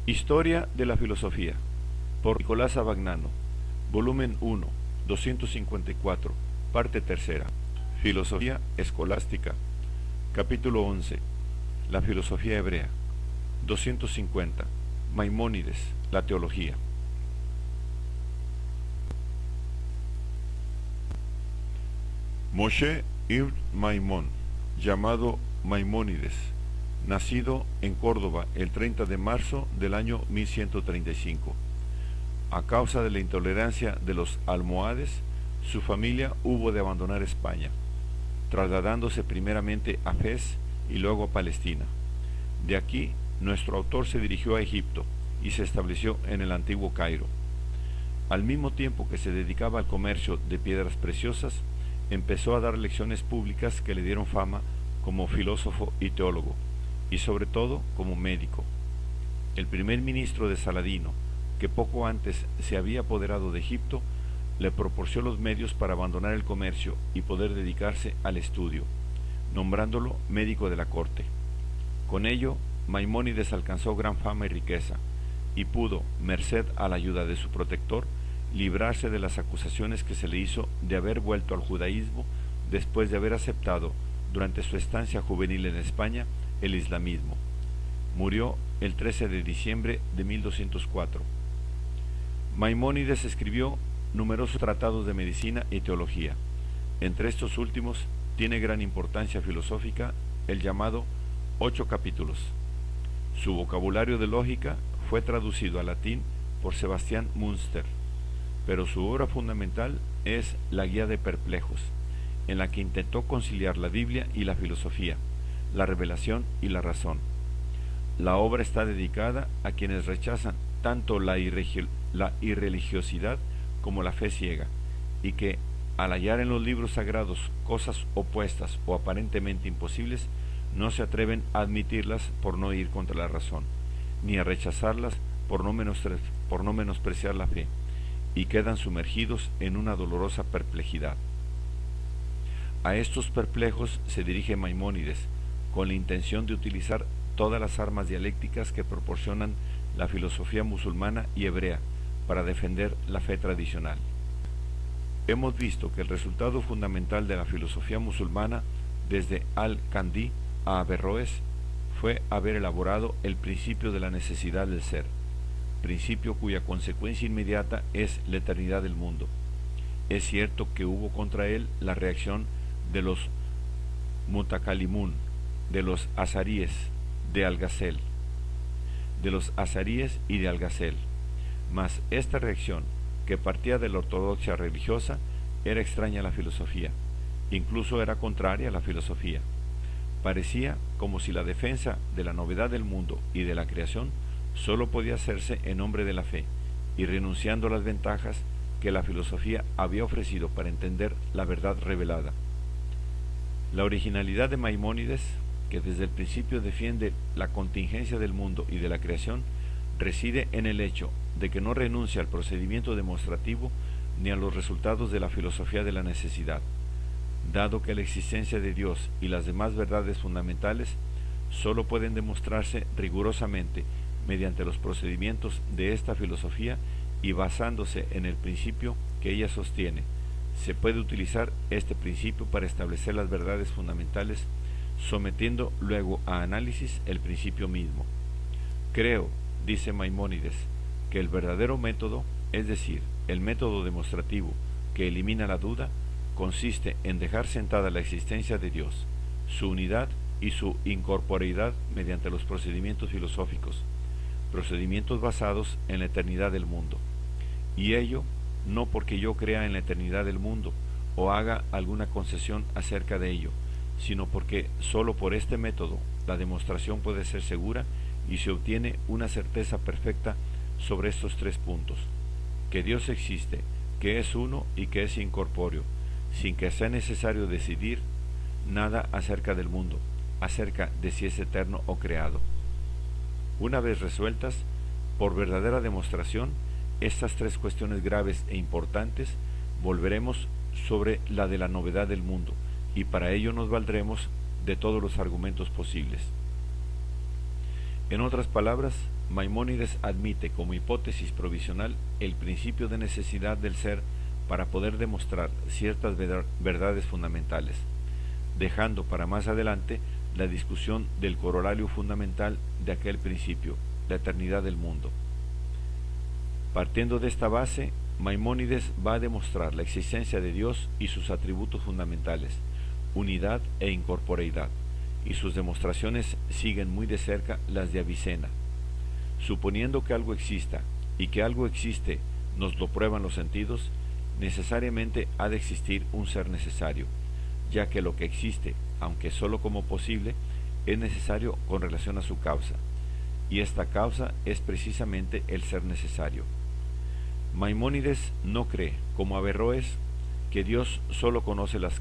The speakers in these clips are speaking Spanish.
Historia de la filosofía, por Nicolás Abagnano, volumen 1, 254, parte tercera. Filosofía escolástica, capítulo 11. La filosofía hebrea. 250. Maimónides, la teología. Moshe ibn Maimón, llamado Maimónides, nacido en Córdoba el 30 de marzo del año 1135. A causa de la intolerancia de los almohades, su familia hubo de abandonar España, trasladándose primeramente a Fez y luego a Palestina. De aquí, nuestro autor se dirigió a Egipto y se estableció en el antiguo Cairo. Al mismo tiempo que se dedicaba al comercio de piedras preciosas, empezó a dar lecciones públicas que le dieron fama como filósofo y teólogo, y sobre todo como médico. El primer ministro de Saladino, que poco antes se había apoderado de Egipto, le proporcionó los medios para abandonar el comercio y poder dedicarse al estudio, nombrándolo médico de la corte. Con ello, Maimónides alcanzó gran fama y riqueza, y pudo, merced a la ayuda de su protector, librarse de las acusaciones que se le hizo de haber vuelto al judaísmo después de haber aceptado, durante su estancia juvenil en España, el islamismo. Murió el 13 de diciembre de 1204. Maimónides escribió numerosos tratados de medicina y teología. Entre estos últimos tiene gran importancia filosófica el llamado 8 capítulos. Su vocabulario de lógica fue traducido al latín por Sebastián Münster, pero su obra fundamental es la Guía de Perplejos, en la que intentó conciliar la Biblia y la filosofía, la revelación y la razón. La obra está dedicada a quienes rechazan tanto la irreligiosidad como la fe ciega, y que, al hallar en los libros sagrados cosas opuestas o aparentemente imposibles, no se atreven a admitirlas por no ir contra la razón, ni a rechazarlas por no menospreciar la fe, y quedan sumergidos en una dolorosa perplejidad. A estos perplejos se dirige Maimónides, con la intención de utilizar todas las armas dialécticas que proporcionan la filosofía musulmana y hebrea para defender la fe tradicional. Hemos visto que el resultado fundamental de la filosofía musulmana, desde Al-Kandi a Averroes, fue haber elaborado el principio de la necesidad del ser, principio cuya consecuencia inmediata es la eternidad del mundo. Es cierto que hubo contra él la reacción de los Mutakalimun, de los azaríes de Al-Ghazal, mas esta reacción, que partía de la ortodoxia religiosa, era extraña a la filosofía, incluso era contraria a la filosofía. Parecía como si la defensa de la novedad del mundo y de la creación sólo podía hacerse en nombre de la fe, y renunciando a las ventajas que la filosofía había ofrecido para entender la verdad revelada. La originalidad de Maimónides, que desde el principio defiende la contingencia del mundo y de la creación, reside en el hecho de que no renuncia al procedimiento demostrativo ni a los resultados de la filosofía de la necesidad, dado que la existencia de Dios y las demás verdades fundamentales sólo pueden demostrarse rigurosamente mediante los procedimientos de esta filosofía y basándose en el principio que ella sostiene. Se puede utilizar este principio para establecer las verdades fundamentales, sometiendo luego a análisis el principio mismo. Creo, dice Maimónides, que el verdadero método, es decir, el método demostrativo que elimina la duda, consiste en dejar sentada la existencia de Dios, su unidad y su incorporeidad mediante los procedimientos filosóficos, procedimientos basados en la eternidad del mundo. Y ello no porque yo crea en la eternidad del mundo o haga alguna concesión acerca de ello, sino porque sólo por este método la demostración puede ser segura y se obtiene una certeza perfecta sobre estos tres puntos: que Dios existe, que es uno y que es incorpóreo, sin que sea necesario decidir nada acerca del mundo, acerca de si es eterno o creado. Una vez resueltas, por verdadera demostración, estas tres cuestiones graves e importantes, volveremos sobre la de la novedad del mundo, y para ello nos valdremos de todos los argumentos posibles. En otras palabras, Maimónides admite como hipótesis provisional el principio de necesidad del ser para poder demostrar ciertas verdades fundamentales, dejando para más adelante la discusión del corolario fundamental de aquel principio, la eternidad del mundo. Partiendo de esta base, Maimónides va a demostrar la existencia de Dios y sus atributos fundamentales, unidad e incorporeidad, y sus demostraciones siguen muy de cerca las de Avicena. Suponiendo que algo exista, y que algo existe nos lo prueban los sentidos, necesariamente ha de existir un ser necesario, ya que lo que existe, aunque sólo como posible, es necesario con relación a su causa, y esta causa es precisamente el ser necesario. Maimónides no cree, como Averroes, que Dios sólo conoce las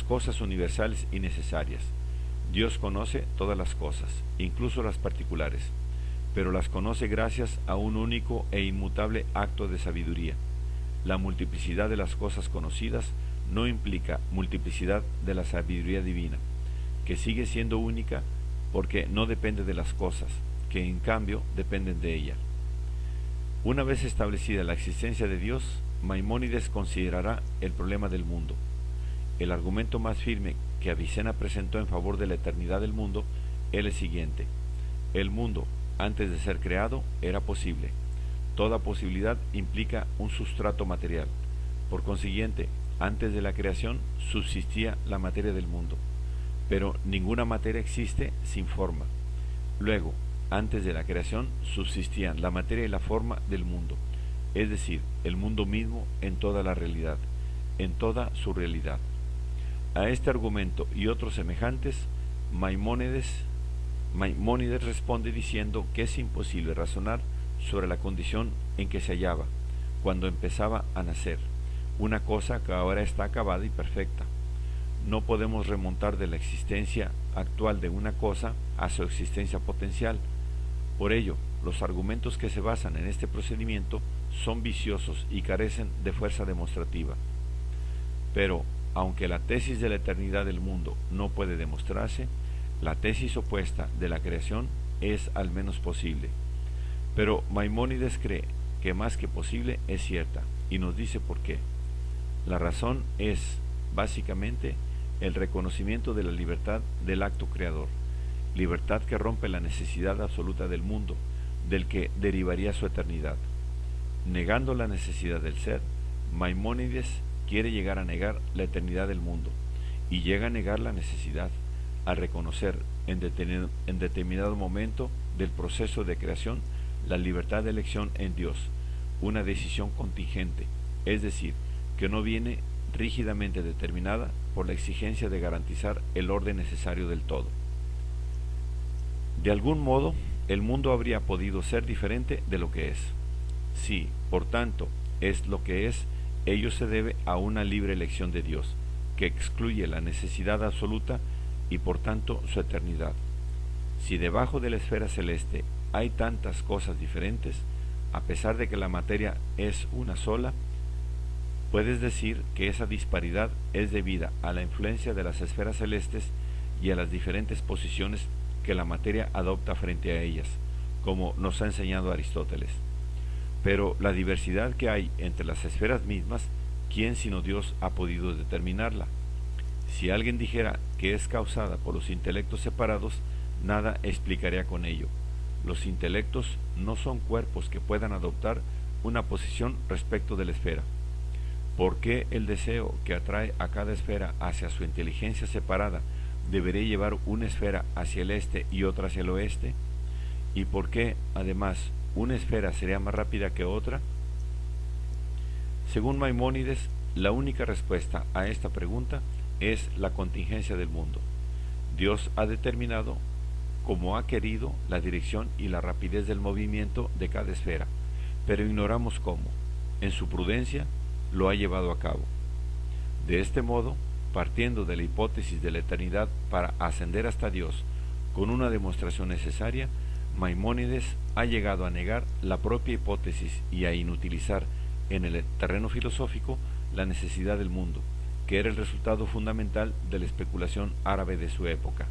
cosas universales y necesarias. Dios conoce todas las cosas, incluso las particulares, pero las conoce gracias a un único e inmutable acto de sabiduría. La multiplicidad de las cosas conocidas no implica multiplicidad de la sabiduría divina, que sigue siendo única porque no depende de las cosas, que en cambio dependen de ella. Una vez establecida la existencia de Dios, Maimónides considerará el problema del mundo. El argumento más firme que Avicena presentó en favor de la eternidad del mundo es el siguiente: el mundo, antes de ser creado, era posible. Toda posibilidad implica un sustrato material. Por consiguiente, antes de la creación subsistía la materia del mundo, pero ninguna materia existe sin forma. Luego, antes de la creación subsistían la materia y la forma del mundo, es decir, el mundo mismo en toda la realidad, en toda su realidad. A este argumento y otros semejantes, Maimónides responde diciendo que es imposible razonar sobre la condición en que se hallaba cuando empezaba a nacer, una cosa que ahora está acabada y perfecta. No podemos remontar de la existencia actual de una cosa a su existencia potencial. Por ello, los argumentos que se basan en este procedimiento son viciosos y carecen de fuerza demostrativa. Pero, aunque la tesis de la eternidad del mundo no puede demostrarse, la tesis opuesta de la creación es al menos posible. Pero Maimónides cree que más que posible es cierta, y nos dice por qué. La razón es, básicamente, el reconocimiento de la libertad del acto creador, libertad que rompe la necesidad absoluta del mundo, del que derivaría su eternidad. Negando la necesidad del ser, Maimónides quiere llegar a negar la eternidad del mundo, y llega a negar la necesidad, a reconocer en determinado momento del proceso de creación la libertad de elección en Dios, una decisión contingente, es decir, que no viene rígidamente determinada por la exigencia de garantizar el orden necesario del todo. De algún modo, el mundo habría podido ser diferente de lo que es. Si, por tanto, es lo que es, ello se debe a una libre elección de Dios, que excluye la necesidad absoluta y por tanto su eternidad. Si debajo de la esfera celeste hay tantas cosas diferentes, a pesar de que la materia es una sola, puedes decir que esa disparidad es debida a la influencia de las esferas celestes y a las diferentes posiciones que la materia adopta frente a ellas, como nos ha enseñado Aristóteles. Pero la diversidad que hay entre las esferas mismas, ¿quién sino Dios ha podido determinarla? Si alguien dijera que es causada por los intelectos separados, nada explicaría con ello. Los intelectos no son cuerpos que puedan adoptar una posición respecto de la esfera. ¿Por qué el deseo que atrae a cada esfera hacia su inteligencia separada debería llevar una esfera hacia el este y otra hacia el oeste? ¿Y por qué, además, una esfera sería más rápida que otra? Según Maimónides, la única respuesta a esta pregunta es la contingencia del mundo. Dios ha determinado, como ha querido, la dirección y la rapidez del movimiento de cada esfera, pero ignoramos cómo. En su prudencia lo ha llevado a cabo. De este modo, partiendo de la hipótesis de la eternidad para ascender hasta Dios con una demostración necesaria, Maimónides ha llegado a negar la propia hipótesis y a inutilizar en el terreno filosófico la necesidad del mundo, que era el resultado fundamental de la especulación árabe de su época.